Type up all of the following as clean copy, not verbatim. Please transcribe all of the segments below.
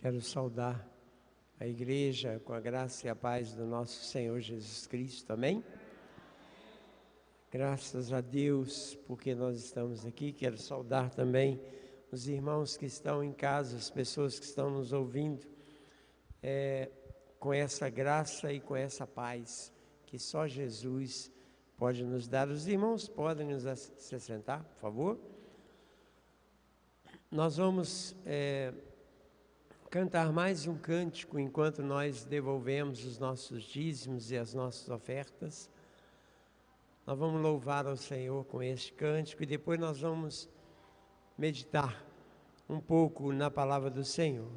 Quero saudar a igreja com a graça e a paz do nosso Senhor Jesus Cristo, amém? Graças a Deus porque nós estamos aqui. Quero saudar também os irmãos que estão em casa, as pessoas que estão nos ouvindo, com essa graça e com essa paz que só Jesus pode nos dar. Os irmãos podem se sentar, por favor? Nós vamos cantar mais um cântico enquanto nós devolvemos os nossos dízimos e as nossas ofertas. Nós vamos louvar ao Senhor com este cântico e depois nós vamos meditar um pouco na palavra do Senhor.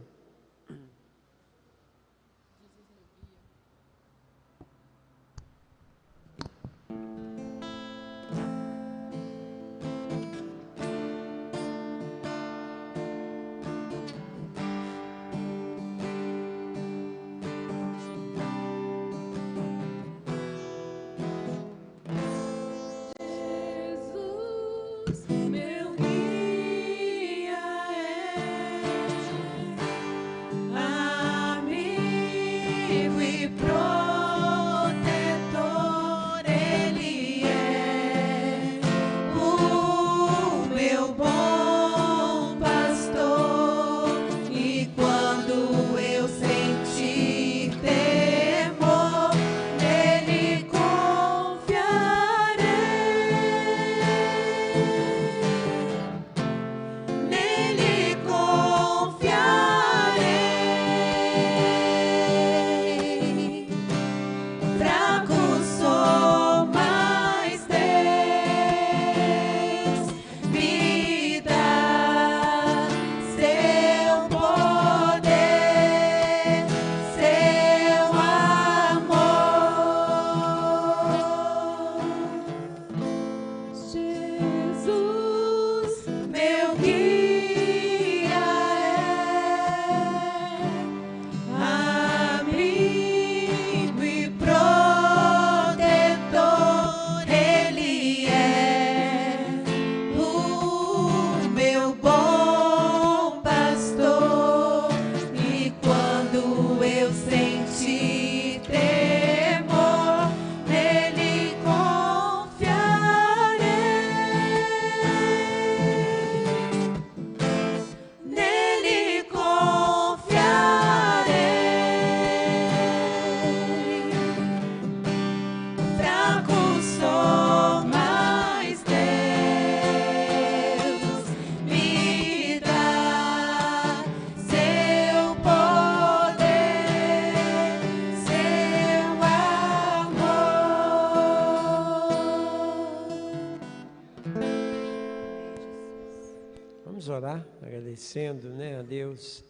Agradecendo, a Deus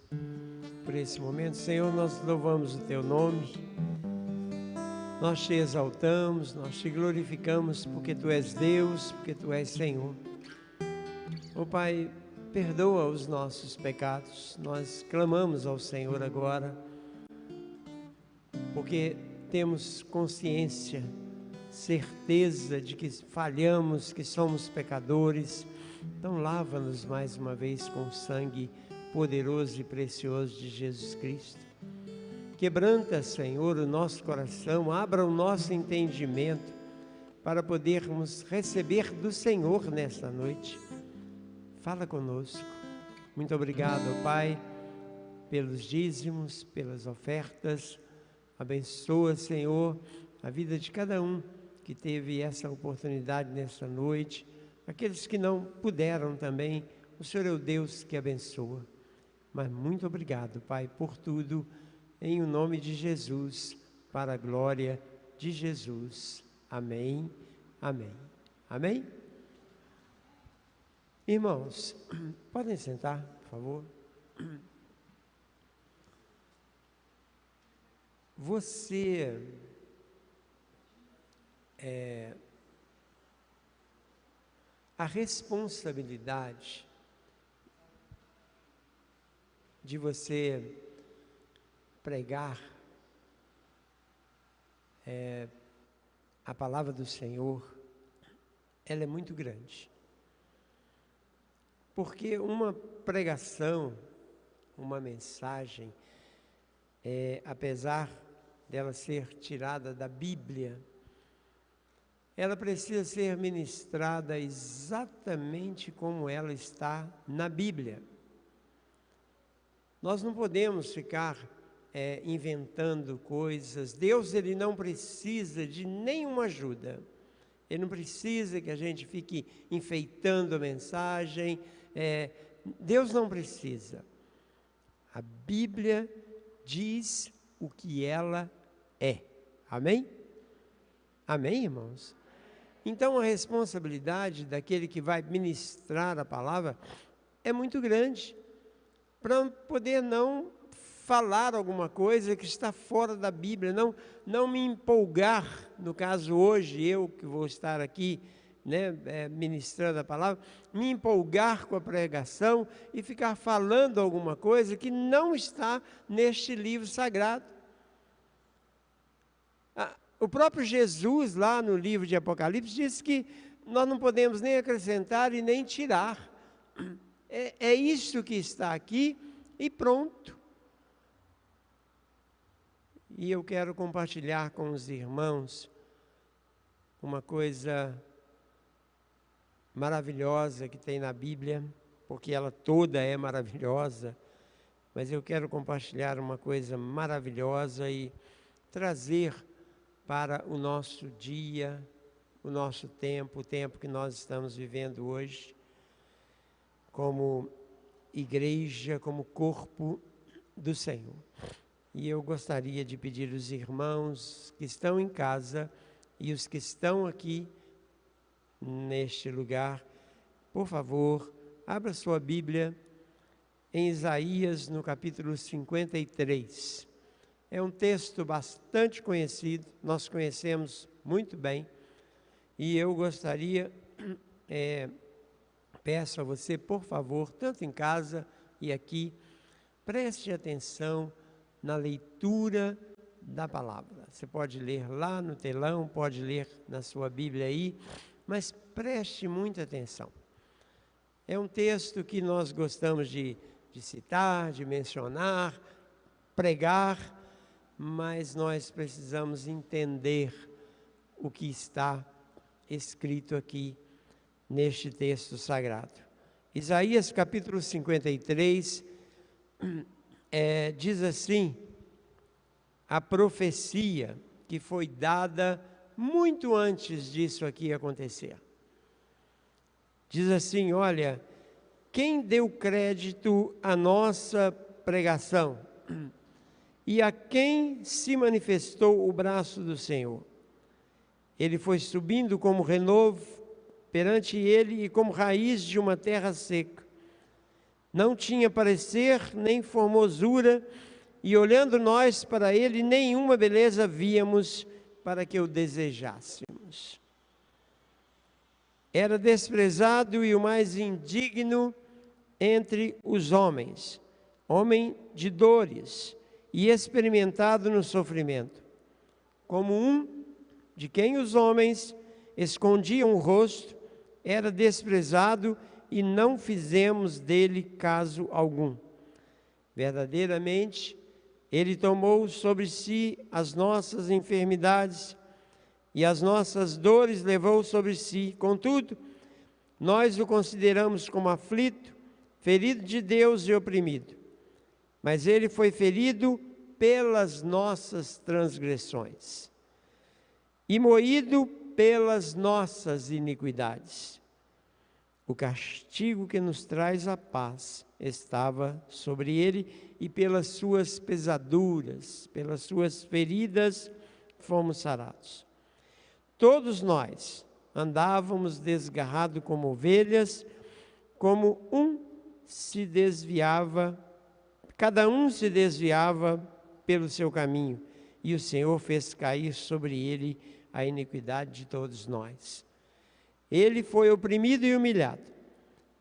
por esse momento. Senhor, nós louvamos o Teu nome, nós Te exaltamos, nós Te glorificamos porque Tu és Deus, porque Tu és Senhor. Ó Pai, perdoa os nossos pecados, nós clamamos ao Senhor agora, porque temos consciência, certeza de que falhamos, que somos pecadores. Então lava-nos mais uma vez com o sangue poderoso e precioso de Jesus Cristo. Quebranta, Senhor, o nosso coração, abra o nosso entendimento para podermos receber do Senhor nesta noite. Fala conosco. Muito obrigado, Pai, pelos dízimos, pelas ofertas. Abençoa, Senhor, a vida de cada um que teve essa oportunidade nesta noite. Aqueles que não puderam também, o Senhor é o Deus que abençoa. Mas muito obrigado, Pai, por tudo, em o nome de Jesus, para a glória de Jesus. Amém, amém, amém? Irmãos, podem sentar, por favor. Você a responsabilidade de você pregar a palavra do Senhor, ela é muito grande. Porque uma pregação uma mensagem, apesar dela ser tirada da Bíblia, ela precisa ser ministrada exatamente como ela está na Bíblia. Nós não podemos ficar inventando coisas. Deus, Ele não precisa de nenhuma ajuda. Ele não precisa que a gente fique enfeitando a mensagem. Deus não precisa. A Bíblia diz o que ela é. Amém? Amém, irmãos? Então, a responsabilidade daquele que vai ministrar a palavra é muito grande, para poder não falar alguma coisa que está fora da Bíblia, não me empolgar, no caso hoje, eu que vou estar aqui, ministrando a palavra, me empolgar com a pregação e ficar falando alguma coisa que não está neste livro sagrado. O próprio Jesus, lá no livro de Apocalipse, diz que nós não podemos nem acrescentar e nem tirar. É isso que está aqui e pronto. E eu quero compartilhar com os irmãos uma coisa maravilhosa que tem na Bíblia, porque ela toda é maravilhosa, mas eu quero compartilhar uma coisa maravilhosa e trazer para o nosso dia, o nosso tempo, o tempo que nós estamos vivendo hoje, como igreja, como corpo do Senhor. E eu gostaria de pedir aos irmãos que estão em casa e os que estão aqui neste lugar, por favor, abra sua Bíblia em Isaías, no capítulo 53. É um texto bastante conhecido, nós conhecemos muito bem, e eu gostaria, peço a você, por favor, tanto em casa e aqui, preste atenção na leitura da palavra. Você pode ler lá no telão, pode ler na sua Bíblia aí, mas preste muita atenção. É um texto que nós gostamos de citar, de mencionar, pregar, mas nós precisamos entender o que está escrito aqui neste texto sagrado. Isaías capítulo 53 diz assim, a profecia que foi dada muito antes disso aqui acontecer. Diz assim, olha, quem deu crédito à nossa pregação? E a quem se manifestou o braço do Senhor? Ele foi subindo como renovo perante ele e como raiz de uma terra seca. Não tinha parecer nem formosura, e olhando nós para ele, nenhuma beleza víamos para que o desejássemos. Era desprezado e o mais indigno entre os homens, homem de dores, e experimentado no sofrimento, como um de quem os homens escondiam o rosto, era desprezado e não fizemos dele caso algum. Verdadeiramente, ele tomou sobre si as nossas enfermidades e as nossas dores levou sobre si. Contudo, nós o consideramos como aflito, ferido de Deus e oprimido. Mas ele foi ferido pelas nossas transgressões e moído pelas nossas iniquidades. O castigo que nos traz a paz estava sobre ele, e pelas suas pesaduras, pelas suas feridas, fomos sarados. Todos nós andávamos desgarrados como ovelhas, como cada um se desviava pelo seu caminho, e o Senhor fez cair sobre ele a iniquidade de todos nós. Ele foi oprimido e humilhado,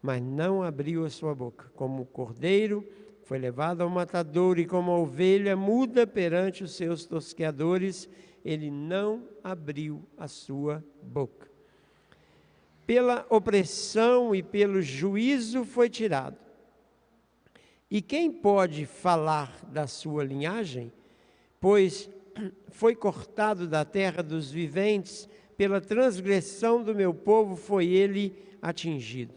mas não abriu a sua boca. Como o cordeiro foi levado ao matadouro, e como a ovelha muda perante os seus tosqueadores, ele não abriu a sua boca. Pela opressão e pelo juízo foi tirado. E quem pode falar da sua linhagem? Pois foi cortado da terra dos viventes, pela transgressão do meu povo foi ele atingido.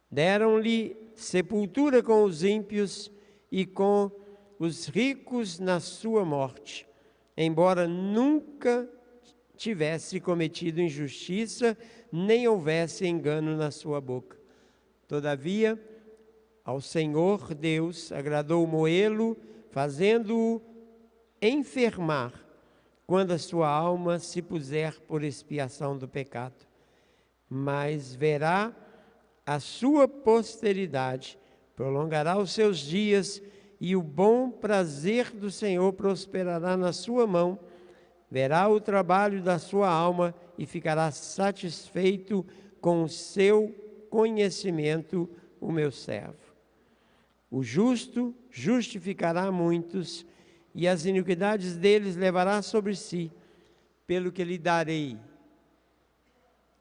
Deram-lhe sepultura com os ímpios e com os ricos na sua morte, embora nunca tivesse cometido injustiça, nem houvesse engano na sua boca. Todavia, ao Senhor Deus agradou moê-lo, fazendo-o enfermar, quando a sua alma se puser por expiação do pecado. Mas verá a sua posteridade, prolongará os seus dias, e o bom prazer do Senhor prosperará na sua mão. Verá o trabalho da sua alma e ficará satisfeito com o seu conhecimento, o meu servo. O justo justificará muitos, e as iniquidades deles levará sobre si, pelo que lhe darei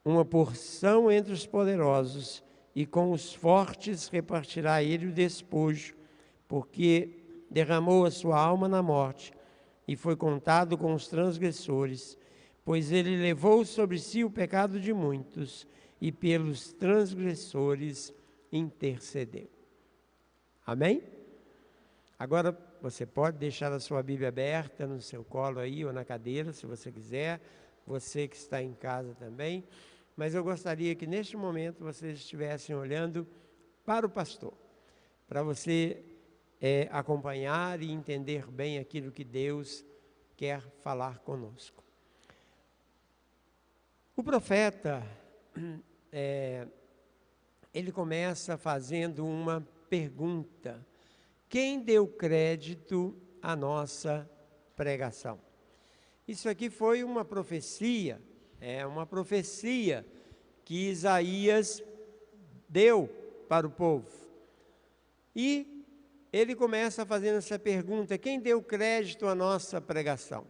uma porção entre os poderosos, e com os fortes repartirá ele o despojo, porque derramou a sua alma na morte, e foi contado com os transgressores, pois ele levou sobre si o pecado de muitos, e pelos transgressores intercedeu. Amém? Agora você pode deixar a sua Bíblia aberta no seu colo aí, ou na cadeira, se você quiser, você que está em casa também, mas eu gostaria que neste momento vocês estivessem olhando para o pastor, para você acompanhar e entender bem aquilo que Deus quer falar conosco. O profeta, ele começa fazendo uma pergunta: quem deu crédito à nossa pregação? Isso aqui foi uma profecia, uma profecia que Isaías deu para o povo. E ele começa fazendo essa pergunta: quem deu crédito à nossa pregação?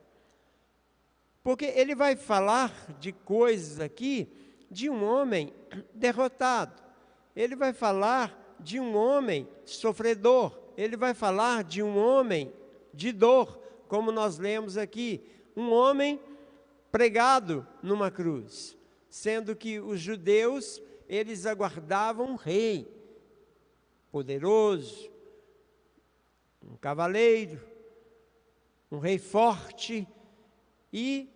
Porque ele vai falar de coisas aqui de um homem derrotado. Ele vai falar de um homem sofredor. Ele vai falar de um homem de dor, como nós lemos aqui. Um homem pregado numa cruz. Sendo que os judeus, eles aguardavam um rei poderoso, um cavaleiro, um rei forte, e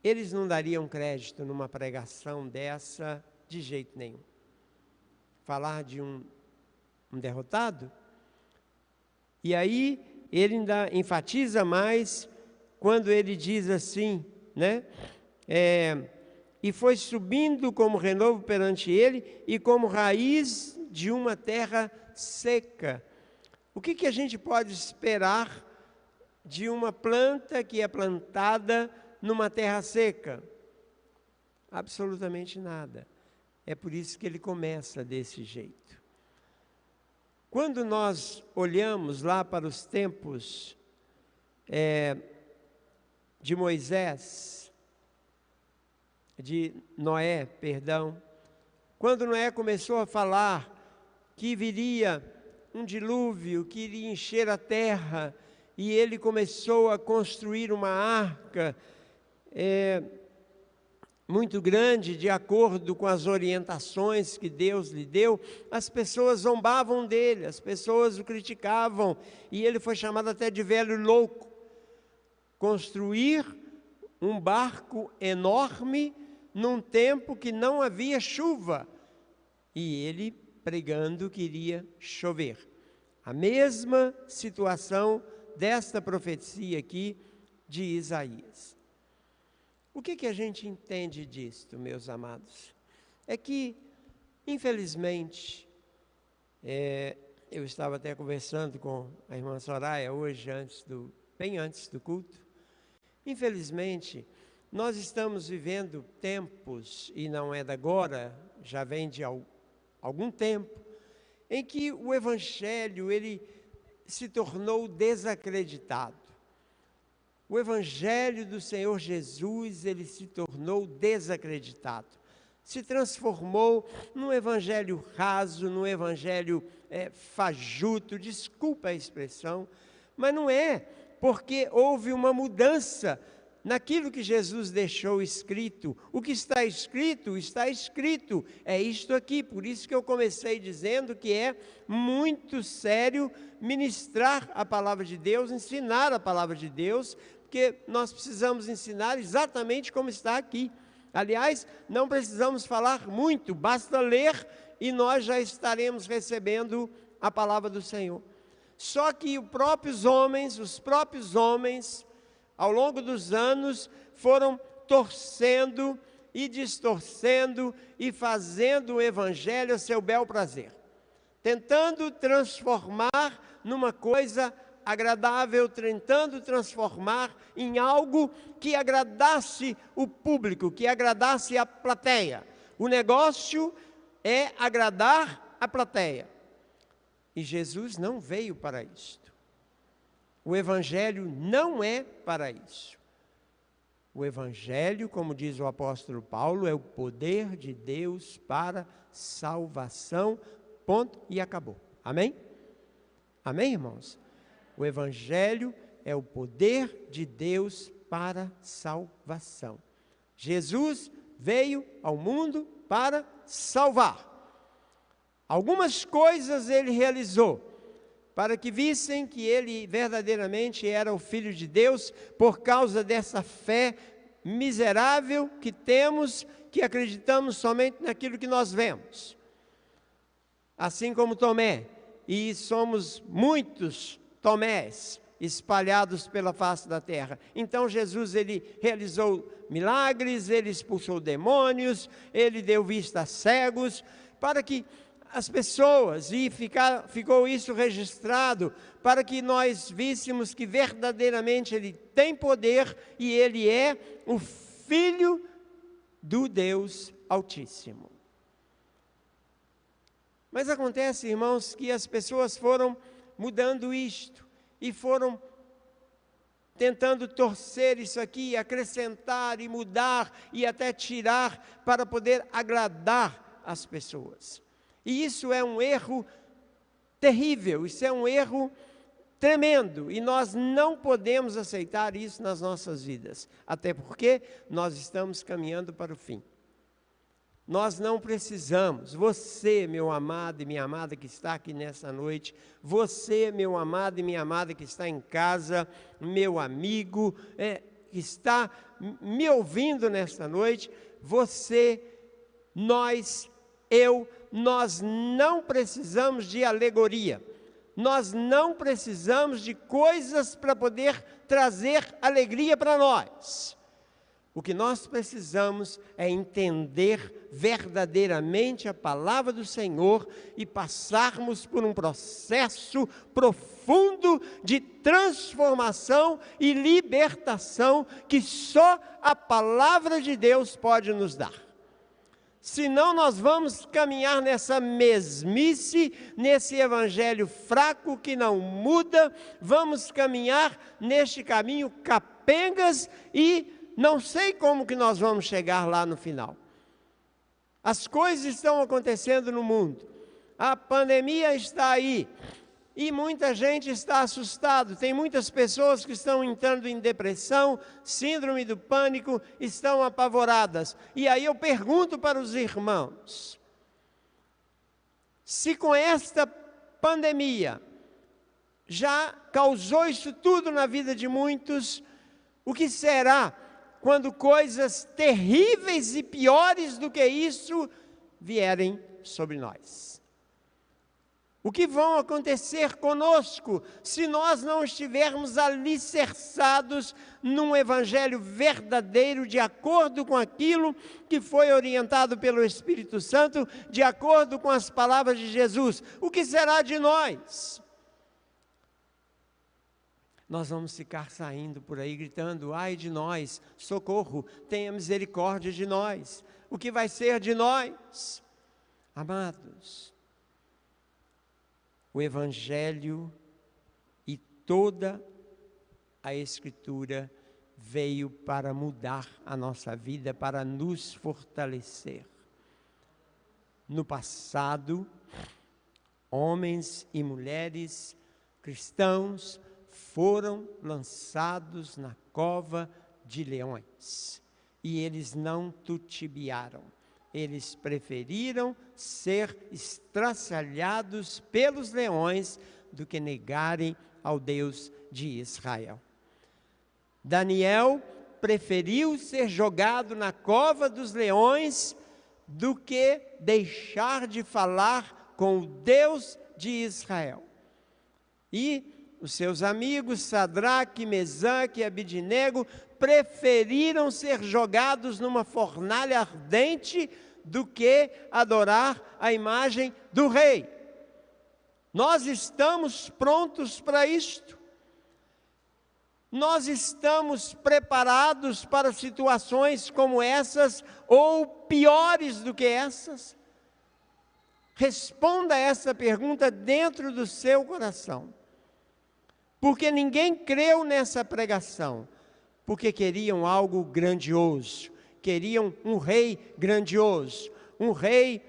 eles não dariam crédito numa pregação dessa de jeito nenhum. Falar de um derrotado? E aí ele ainda enfatiza mais quando ele diz assim, né? E foi subindo como renovo perante ele e como raiz de uma terra seca. O que a gente pode esperar de uma planta que é plantada numa terra seca? Absolutamente nada. É por isso que ele começa desse jeito. Quando nós olhamos lá para os tempos de Moisés, de Noé, perdão, quando Noé começou a falar que viria um dilúvio que iria encher a terra, e ele começou a construir uma arca muito grande, de acordo com as orientações que Deus lhe deu, as pessoas zombavam dele, as pessoas o criticavam, e ele foi chamado até de velho louco. Construir um barco enorme num tempo que não havia chuva, e ele pregando que iria chover. A mesma situação desta profecia aqui de Isaías. O que a gente entende disto, meus amados? É que, infelizmente, eu estava até conversando com a irmã Soraya hoje, bem antes do culto. Infelizmente, nós estamos vivendo tempos, e não é de agora, já vem de algum tempo, em que o Evangelho ele se tornou desacreditado. O Evangelho do Senhor Jesus, ele se tornou desacreditado. se transformou num evangelho raso, num evangelho fajuto, desculpa a expressão, mas não é, porque houve uma mudança naquilo que Jesus deixou escrito. O que está escrito, é isto aqui. Por isso que eu comecei dizendo que é muito sério ministrar a palavra de Deus, ensinar a palavra de Deus, porque nós precisamos ensinar exatamente como está aqui. Aliás, não precisamos falar muito, basta ler e nós já estaremos recebendo a palavra do Senhor. Só que os próprios homens, ao longo dos anos, foram torcendo e distorcendo e fazendo o evangelho a seu bel prazer, tentando transformar numa coisa agradável, tentando transformar em algo que agradasse o público, que agradasse a plateia. O negócio é agradar a plateia. E Jesus não veio para isto. O evangelho não é para isso. O evangelho, como diz o apóstolo Paulo, é o poder de Deus para salvação, ponto, e acabou. Amém? Amém, irmãos? O evangelho é o poder de Deus para salvação. Jesus veio ao mundo para salvar. Algumas coisas ele realizou, para que vissem que ele verdadeiramente era o Filho de Deus, por causa dessa fé miserável que temos, que acreditamos somente naquilo que nós vemos. Assim como Tomé, e somos muitos Tomés espalhados pela face da terra. Então Jesus, ele realizou milagres, ele expulsou demônios, ele deu vista a cegos, para que as pessoas, e ficou isso registrado, para que nós víssemos que verdadeiramente ele tem poder e ele é o Filho do Deus Altíssimo. Mas acontece, irmãos, que as pessoas foram mudando isto e foram tentando torcer isso aqui, acrescentar e mudar e até tirar para poder agradar as pessoas. E isso é um erro terrível, isso é um erro tremendo, e nós não podemos aceitar isso nas nossas vidas, até porque nós estamos caminhando para o fim. Nós não precisamos, você, meu amado e minha amada que está aqui nessa noite, você, meu amado e minha amada que está em casa, meu amigo, que está me ouvindo nesta noite, você, nós não precisamos de alegoria, nós não precisamos de coisas para poder trazer alegria para nós. O que nós precisamos é entender verdadeiramente a palavra do Senhor e passarmos por um processo profundo de transformação e libertação que só a palavra de Deus pode nos dar. Senão nós vamos caminhar nessa mesmice, nesse evangelho fraco que não muda, vamos caminhar neste caminho capengas e não sei como que nós vamos chegar lá no final. As coisas estão acontecendo no mundo, a pandemia está aí, e muita gente está assustada, tem muitas pessoas que estão entrando em depressão, síndrome do pânico, estão apavoradas. E aí eu pergunto para os irmãos, se com esta pandemia já causou isso tudo na vida de muitos, o que será quando coisas terríveis e piores do que isso vierem sobre nós? O que vai acontecer conosco se nós não estivermos alicerçados num evangelho verdadeiro, de acordo com aquilo que foi orientado pelo Espírito Santo, de acordo com as palavras de Jesus? O que será de nós? Nós vamos ficar saindo por aí gritando, ai de nós, socorro, tenha misericórdia de nós. O que vai ser de nós? Amados, o Evangelho e toda a Escritura veio para mudar a nossa vida, para nos fortalecer. No passado, homens e mulheres cristãos foram lançados na cova de leões. E eles não titubearam. Eles preferiram ser estraçalhados pelos leões do que negarem ao Deus de Israel. Daniel preferiu ser jogado na cova dos leões do que deixar de falar com o Deus de Israel. E os seus amigos Sadraque, Mesaque e Abidnego preferiram ser jogados numa fornalha ardente do que adorar a imagem do rei. Nós estamos prontos para isto. Nós estamos preparados para situações como essas ou piores do que essas? Responda essa pergunta dentro do seu coração. Porque ninguém creu nessa pregação, porque queriam algo grandioso, queriam um rei grandioso, um rei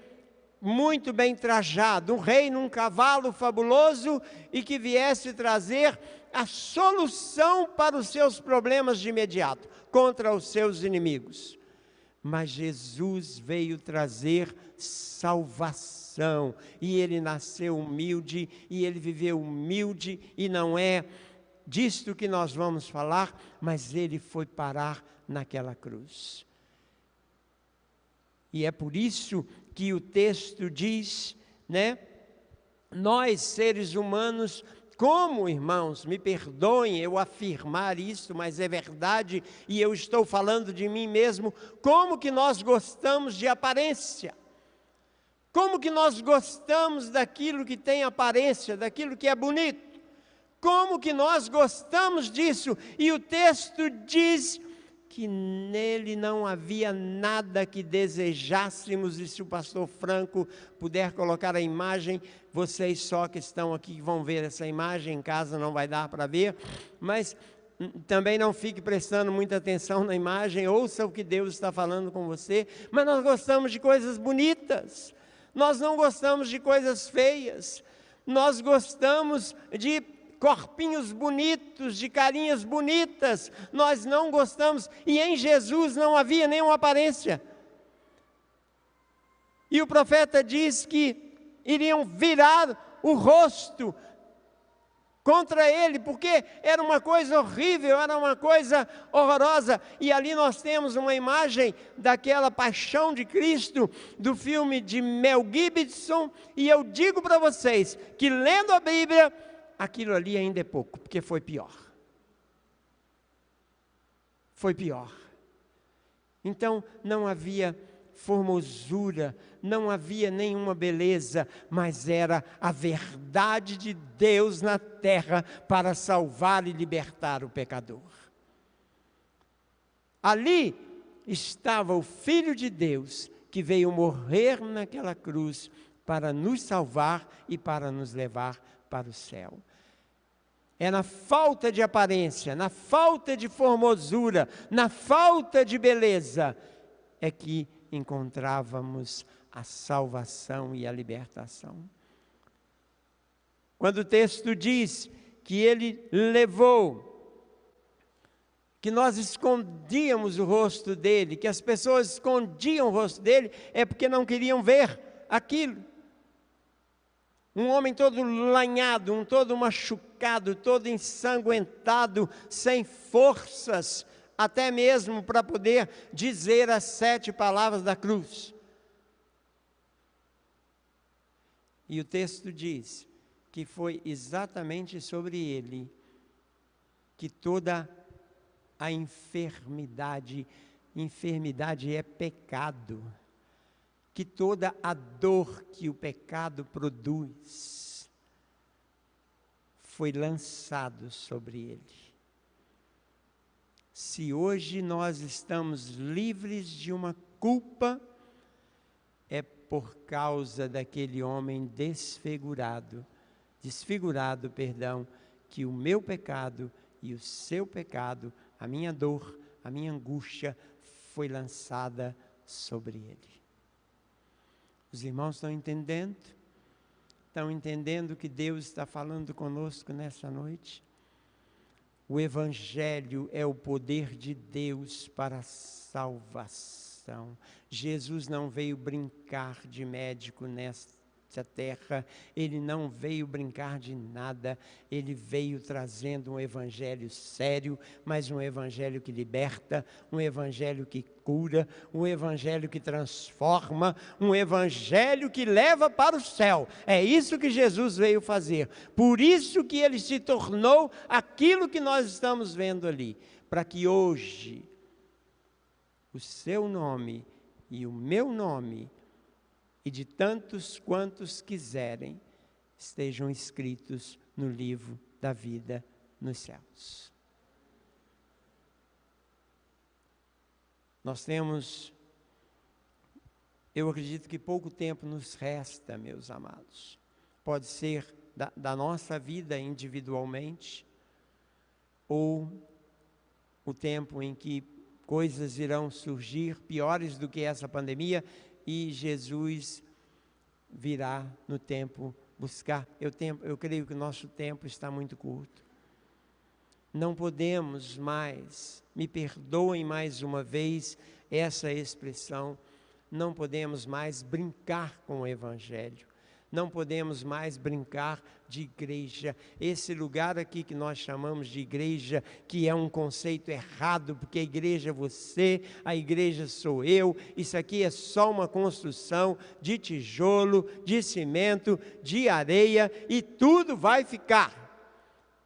muito bem trajado, um rei num cavalo fabuloso e que viesse trazer a solução para os seus problemas de imediato, contra os seus inimigos. Mas Jesus veio trazer salvação, e ele nasceu humilde, e ele viveu humilde, e não é disto que nós vamos falar, mas ele foi parar naquela cruz. E é por isso que o texto diz, né? Nós, seres humanos, como, irmãos, me perdoem eu afirmar isso, mas é verdade, e eu estou falando de mim mesmo, como que nós gostamos de aparência? Como que nós gostamos daquilo que tem aparência, daquilo que é bonito? Como que nós gostamos disso? E o texto diz que nele não havia nada que desejássemos, e se o pastor Franco puder colocar a imagem, vocês só que estão aqui vão ver essa imagem, em casa não vai dar para ver, mas também não fique prestando muita atenção na imagem, ouça o que Deus está falando com você, mas nós gostamos de coisas bonitas, nós não gostamos de coisas feias, nós gostamos de corpinhos bonitos, de carinhas bonitas, nós não gostamos, e em Jesus não havia nenhuma aparência. E o profeta diz que iriam virar o rosto contra ele, porque era uma coisa horrível, era uma coisa horrorosa, e ali nós temos uma imagem daquela paixão de Cristo, do filme de Mel Gibson, e eu digo para vocês, que lendo a Bíblia, aquilo ali ainda é pouco, porque foi pior. Foi pior. Então, não havia formosura, não havia nenhuma beleza, mas era a verdade de Deus na terra para salvar e libertar o pecador. Ali estava o Filho de Deus, que veio morrer naquela cruz para nos salvar e para nos levar para o céu. É na falta de aparência, na falta de formosura, na falta de beleza, é que encontrávamos a salvação e a libertação. Quando o texto diz que ele levou, que nós escondíamos o rosto dele, que as pessoas escondiam o rosto dele, é porque não queriam ver aquilo. Um homem todo lanhado, todo machucado, todo ensanguentado, sem forças, até mesmo para poder dizer as 7 palavras da cruz. E o texto diz que foi exatamente sobre ele que toda a enfermidade é pecado, que toda a dor que o pecado produz foi lançado sobre ele. Se hoje nós estamos livres de uma culpa, é por causa daquele homem desfigurado, que o meu pecado e o seu pecado, a minha dor, a minha angústia, foi lançada sobre ele. Os irmãos estão entendendo? Estão entendendo que Deus está falando conosco nessa noite? O Evangelho é o poder de Deus para a salvação. Jesus não veio brincar de médico nesta terra, Ele não veio brincar de nada, Ele veio trazendo um Evangelho sério, mas um Evangelho que liberta, um Evangelho que cura, um Evangelho que transforma, um Evangelho que leva para o céu. É isso que Jesus veio fazer, por isso que Ele se tornou aquilo que nós estamos vendo ali, para que hoje o seu nome e o meu nome e de tantos quantos quiserem, estejam escritos no livro da vida nos céus. Nós temos, eu acredito que pouco tempo nos resta, meus amados. Pode ser da nossa vida individualmente, ou o tempo em que coisas irão surgir piores do que essa pandemia, e Jesus virá no tempo buscar. Eu creio que o nosso tempo está muito curto. Não podemos mais, me perdoem mais uma vez essa expressão, não podemos mais brincar com o Evangelho. Não podemos mais brincar de igreja. Esse lugar aqui que nós chamamos de igreja, que é um conceito errado, porque a igreja é você, a igreja sou eu. Isso aqui é só uma construção de tijolo, de cimento, de areia, e tudo vai ficar.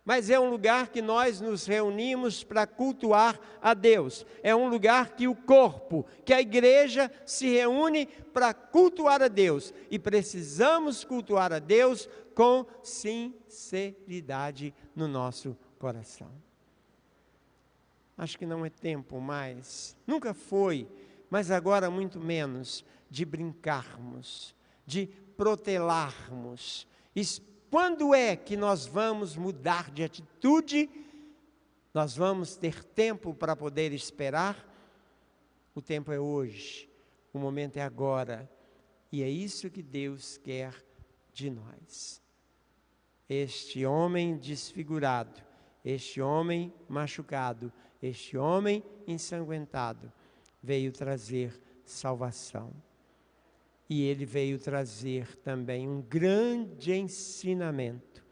Mas é um lugar que nós nos reunimos para cultuar a Deus. É um lugar que o corpo, que a igreja se reúne para cultuar a Deus. E precisamos cultuar a Deus com sinceridade no nosso coração. Acho que não é tempo mais, nunca foi, mas agora muito menos, de brincarmos, de protelarmos. Quando é que nós vamos mudar de atitude? Nós vamos ter tempo para poder esperar? O tempo é hoje, o momento é agora, e é isso que Deus quer de nós. Este homem desfigurado, este homem machucado, este homem ensanguentado, veio trazer salvação. E ele veio trazer também um grande ensinamento,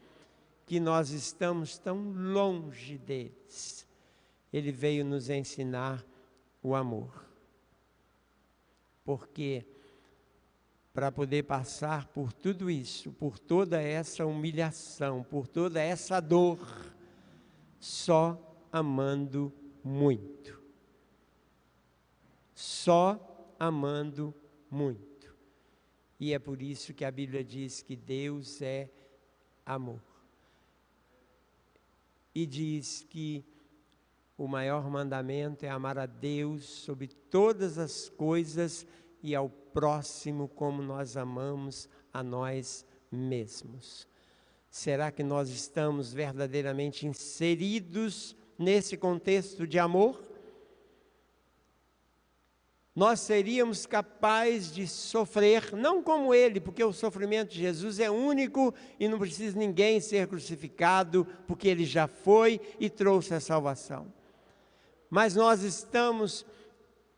que nós estamos tão longe deles. Ele veio nos ensinar o amor. Porque para poder passar por tudo isso, por toda essa humilhação, por toda essa dor, só amando muito. Só amando muito. E é por isso que a Bíblia diz que Deus é amor. E diz que o maior mandamento é amar a Deus sobre todas as coisas e ao próximo como nós amamos a nós mesmos. Será que nós estamos verdadeiramente inseridos nesse contexto de amor? Nós seríamos capazes de sofrer, não como ele, porque o sofrimento de Jesus é único e não precisa ninguém ser crucificado, porque ele já foi e trouxe a salvação. Mas nós estamos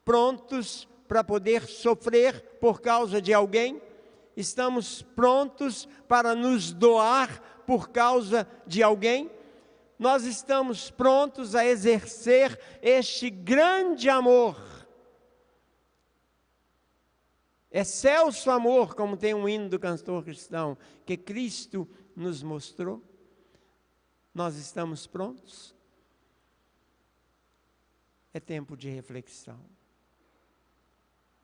prontos para poder sofrer por causa de alguém? Estamos prontos para nos doar por causa de alguém? Nós estamos prontos a exercer este grande amor, excelso amor, como tem um hino do cantor cristão, que Cristo nos mostrou? Nós estamos prontos? É tempo de reflexão.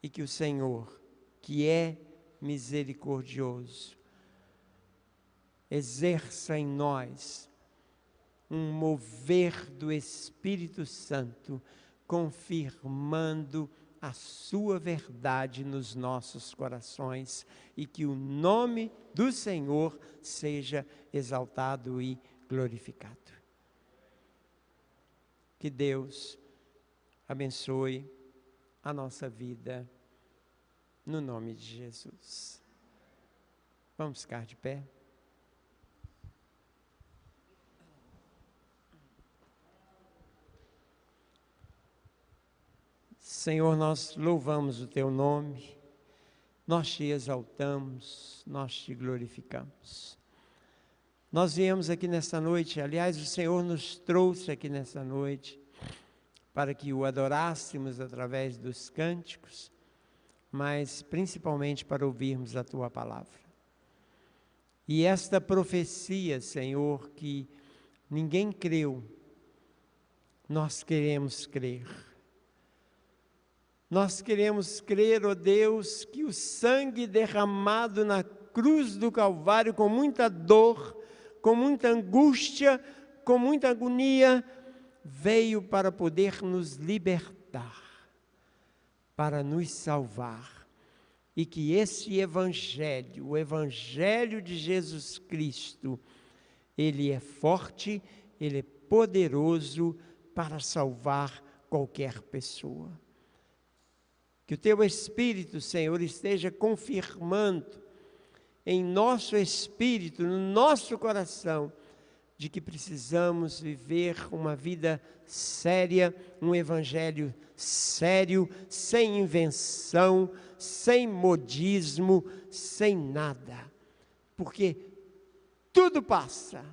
E que o Senhor, que é misericordioso, exerça em nós um mover do Espírito Santo, confirmando a sua verdade nos nossos corações, e que o nome do Senhor seja exaltado e glorificado. Que Deus abençoe a nossa vida no nome de Jesus. Vamos ficar de pé. Senhor, nós louvamos o Teu nome, nós Te exaltamos, nós Te glorificamos. Nós viemos aqui nesta noite, aliás, o Senhor nos trouxe aqui nesta noite, para que o adorássemos através dos cânticos, mas principalmente para ouvirmos a Tua palavra. E esta profecia, Senhor, que ninguém creu, nós queremos crer. Nós queremos crer, ó Deus, que o sangue derramado na cruz do Calvário, com muita dor, com muita angústia, com muita agonia, veio para poder nos libertar, para nos salvar. E que esse Evangelho, o Evangelho de Jesus Cristo, ele é forte, ele é poderoso para salvar qualquer pessoa. Que o Teu Espírito, Senhor, esteja confirmando em nosso espírito, no nosso coração, de que precisamos viver uma vida séria, um Evangelho sério, sem invenção, sem modismo, sem nada. Porque tudo passa,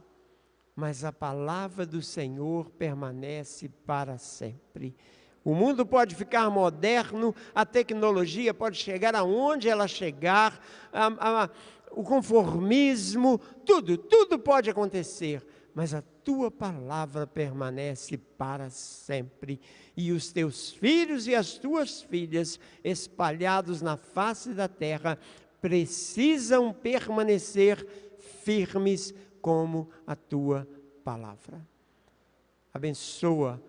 mas a palavra do Senhor permanece para sempre. O mundo pode ficar moderno, a tecnologia pode chegar aonde ela chegar, o conformismo, tudo pode acontecer, mas a Tua palavra permanece para sempre. E os Teus filhos e as Tuas filhas, espalhados na face da terra, precisam permanecer firmes como a Tua palavra. Abençoa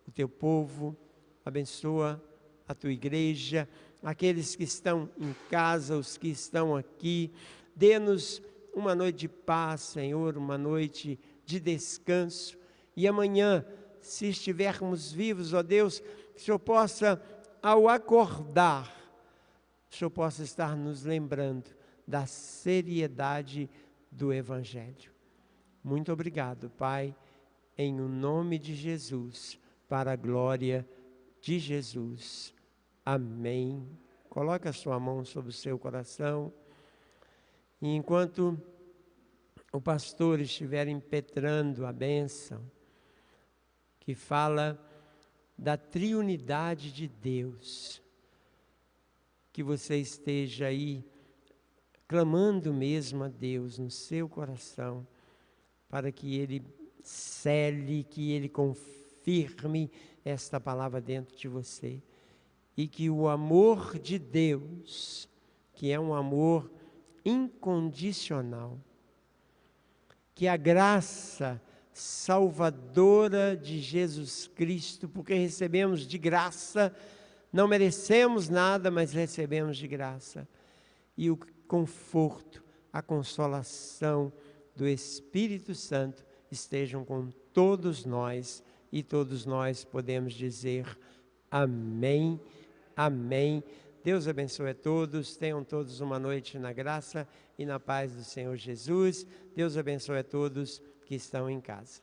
o Teu povo, abençoa a Tua igreja, aqueles que estão em casa, os que estão aqui. Dê-nos uma noite de paz, Senhor, uma noite de descanso. E amanhã, se estivermos vivos, ó Deus, que o Senhor possa, ao acordar, o Senhor possa estar nos lembrando da seriedade do Evangelho. Muito obrigado, Pai, em o nome de Jesus, para a glória de Jesus. Amém. Coloque a sua mão sobre o seu coração. E enquanto o pastor estiver impetrando a bênção, que fala da triunidade de Deus, que você esteja aí clamando mesmo a Deus no seu coração, para que Ele cele, que Ele confirme esta palavra dentro de você. E que o amor de Deus, que é um amor incondicional, que a graça salvadora de Jesus Cristo, porque recebemos de graça, não merecemos nada, mas recebemos de graça, e o conforto, a consolação do Espírito Santo estejam com todos nós, e todos nós podemos dizer amém, amém. Deus abençoe a todos, tenham todos uma noite na graça e na paz do Senhor Jesus. Deus abençoe a todos que estão em casa.